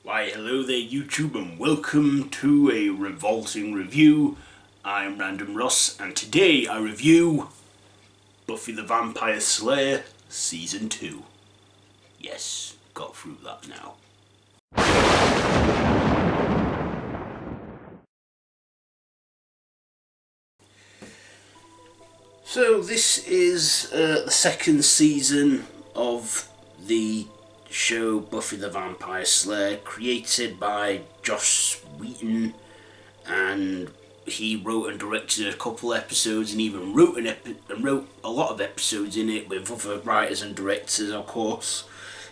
Why, hello there YouTube and welcome to a Revolting review. I'm Random Ross and today I review Buffy the Vampire Slayer Season 2. Yes, got through that now. So this is the second season of the show Buffy the Vampire Slayer, created by Joss Whedon, and he wrote and directed a couple episodes and even wrote a lot of episodes in it with other writers and directors, of course.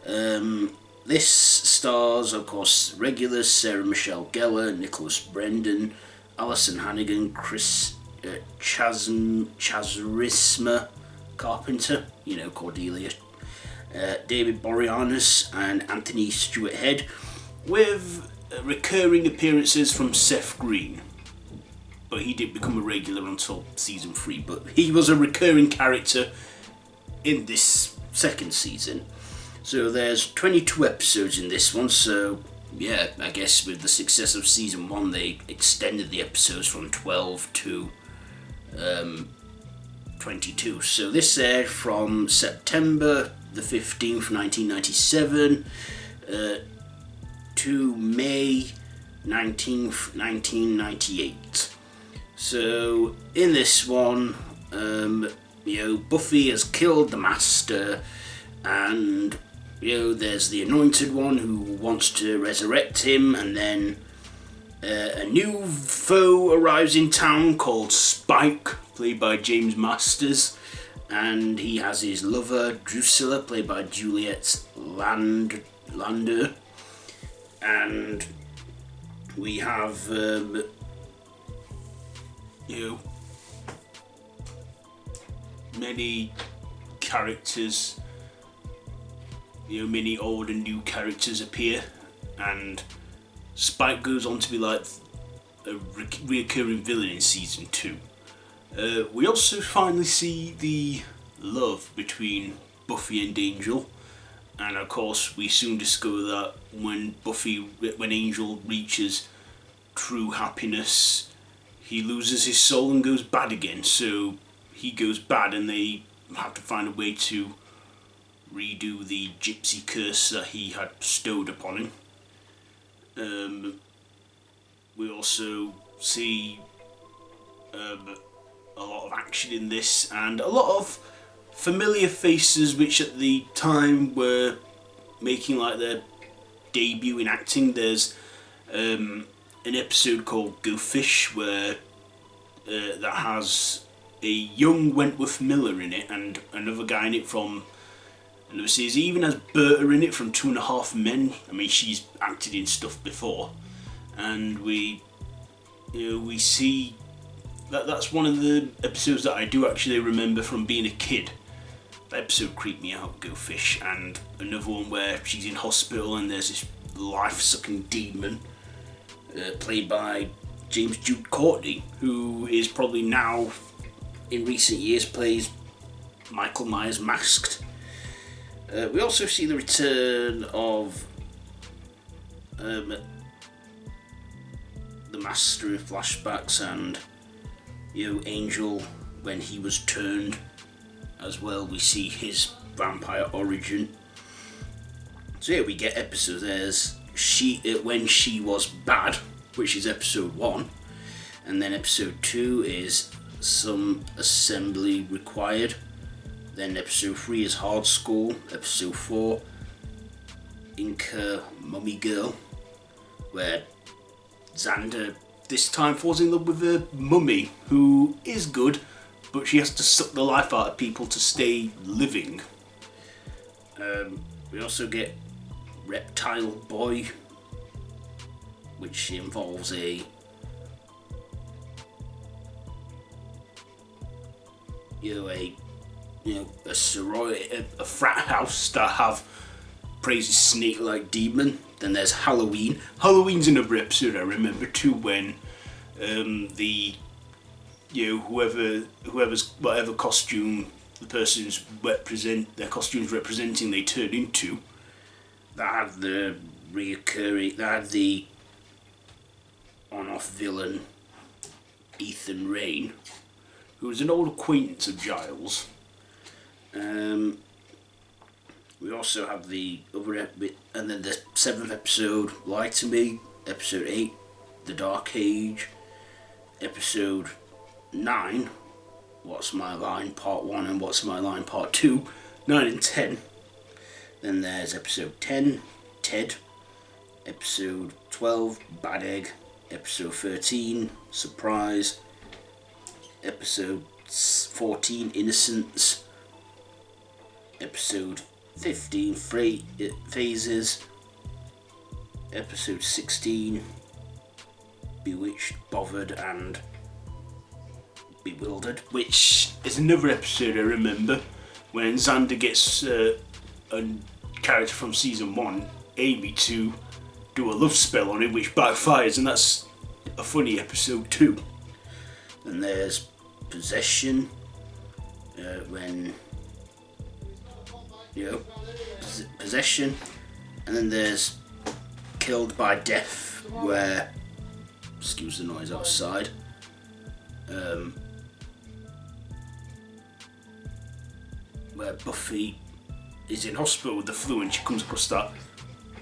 This stars, of course, regulars Sarah Michelle Gellar, Nicholas Brendan, Alison Hannigan, Chris Charisma Carpenter, Cordelia, David Boreanaz and Anthony Stewart Head, with recurring appearances from Seth Green. But he didn't become a regular until season 3, but he was a recurring character in this second season. So there's 22 episodes in this one, so yeah, I guess with the success of season 1 they extended the episodes from 12 to 22. So this aired from September the 15th, 1997 to May 19th, 1998. So in this one, Buffy has killed the Master, and there's the Anointed One who wants to resurrect him, and then a new foe arrives in town called Spike, played by James Masters, and he has his lover Drusilla, played by Juliet Lander, and we have many characters, many old and new characters appear, and Spike goes on to be like a reoccurring villain in season 2. We also finally see the love between Buffy and Angel, and of course we soon discover that when Angel reaches true happiness, he loses his soul and goes bad again. So he goes bad and they have to find a way to redo the gypsy curse that he had bestowed upon him. We also see a lot of action in this, and a lot of familiar faces which at the time were making like their debut in acting. There's an episode called Go Fish where that has a young Wentworth Miller in it and another guy in it from another series. It even has Berta in it from 2.5 Men. I mean, she's acted in stuff before, and we see that's one of the episodes that I do actually remember from being a kid. That episode creeped me out, Go Fish, and another one where she's in hospital and there's this life-sucking demon played by James Jude Courtney, who is probably now, in recent years, plays Michael Myers Masked. We also see the return of the Master in flashbacks, and Angel when he was turned as well. We see his vampire origin. So yeah, we get episodes. There's when she was bad, which is episode 1, and then episode 2 is Some Assembly Required. Then episode 3 is Hard School. Episode 4, Inca Mummy Girl, where Xander this time falls in love with a mummy who is good, but she has to suck the life out of people to stay living. We also get Reptile Boy, which involves a sorority, a frat house that have praise a snake-like demon. Then there's Halloween. Halloween's another episode I remember too, when whatever costume the person's their costume's representing they turn into, that had the reoccurring. They had the on-off villain Ethan Rayne, who was an old acquaintance of Giles. We also have the other and then the 7th episode, Lie to Me. Episode 8, The Dark Age. Episode 9, What's My Line Part 1 and What's My Line Part 2. 9 and 10. Then there's episode 10, Ted. Episode 12, Bad Egg. Episode 13, Surprise. Episode 14, Innocence. Episode 15, Phases. Episode 16, Bewitched, Bothered and Bewildered, which is another episode I remember when Xander gets a character from season 1, Amy, to do a love spell on him, which backfires, and that's a funny episode too. Then there's Possession, when Possession, and then there's Killed by Death, where, excuse the noise outside, where Buffy is in hospital with the flu and she comes across that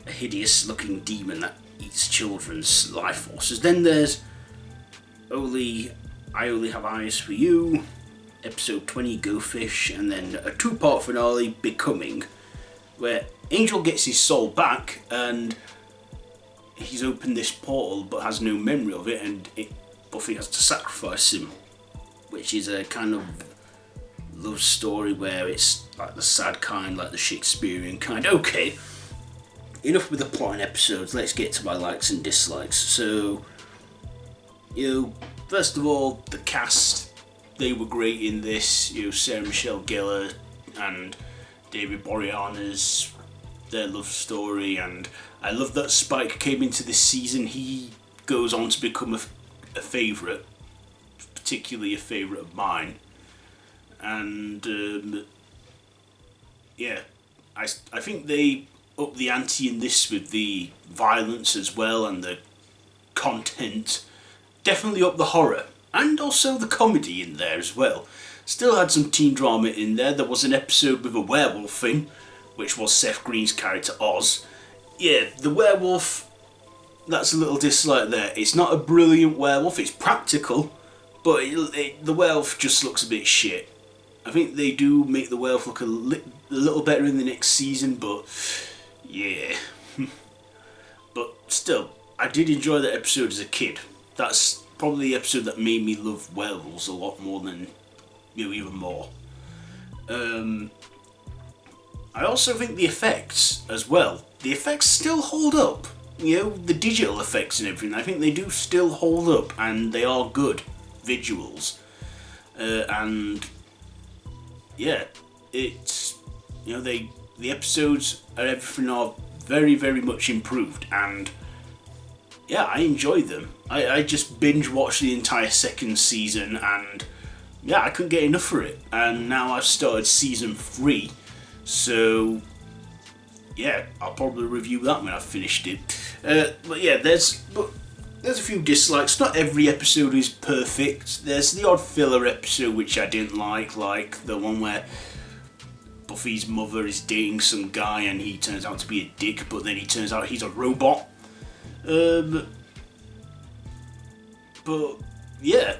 hideous looking demon that eats children's life forces. Then there's I Only Have Eyes for You, episode 20, Go Fish, and then a 2-part finale, Becoming, where Angel gets his soul back and he's opened this portal but has no memory of it, and Buffy has to sacrifice him, which is a kind of love story where it's like the sad kind, like the Shakespearean kind. Okay, enough with the plot and episodes, let's get to my likes and dislikes. So, first of all, the cast, they were great in this. Sarah Michelle Gellar and David Boreanaz, their love story, and I love that Spike came into this season. He goes on to become a favourite, particularly a favourite of mine. And I think they up the ante in this with the violence as well and the content. Definitely up the horror and also the comedy in there as well. Still had some teen drama in there. There was an episode with a werewolf in, which was Seth Green's character Oz. Yeah, the werewolf, that's a little dislike there. It's not a brilliant werewolf, it's practical, but the werewolf just looks a bit shit. I think they do make the werewolf look a little better in the next season, but yeah. But still, I did enjoy that episode as a kid. That's probably the episode that made me love werewolves a lot more than, even more. I also think the effects as well. The effects still hold up. The digital effects and everything, I think they do still hold up, and they are good visuals. And yeah, it's the episodes and everything are very, very much improved, and yeah, I enjoy them. I just binge watched the entire second season, and yeah, I couldn't get enough for it. And now I've started season 3, so yeah, I'll probably review that when I've finished it. But yeah, there's a few dislikes. Not every episode is perfect. There's the odd filler episode which I didn't like the one where Buffy's mother is dating some guy and he turns out to be a dick, but then he turns out he's a robot. But yeah,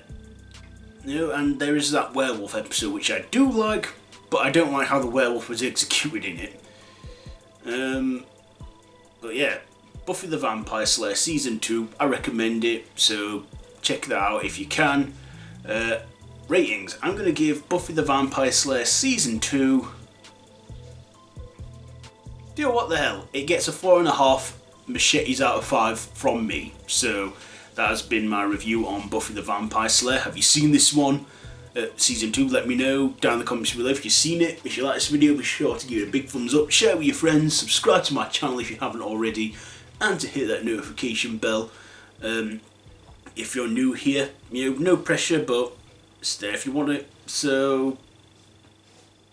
and there is that werewolf episode which I do like, but I don't like how the werewolf was executed in it. But yeah, Buffy the Vampire Slayer Season 2, I recommend it, so check that out if you can. Ratings, I'm going to give Buffy the Vampire Slayer Season 2... what the hell? It gets a 4.5 machetes out of 5 from me. So that has been my review on Buffy the Vampire Slayer. Have you seen this one? Season 2, let me know down in the comments below if you've seen it. If you like this video, be sure to give it a big thumbs up, share with your friends, subscribe to my channel if you haven't already, and to hit that notification bell. If you're new here, no pressure, but it's there if you want it. So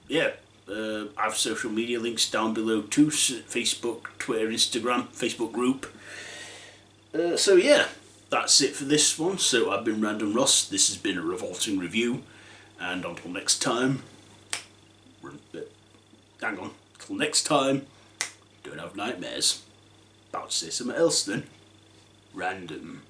yeah, I have social media links down below too, Facebook, Twitter, Instagram, Facebook group. So yeah, that's it for this one. So I've been Random Ross, this has been a Revolting review, and until next time, hang on, until next time, don't have nightmares. About to say something else then. Random.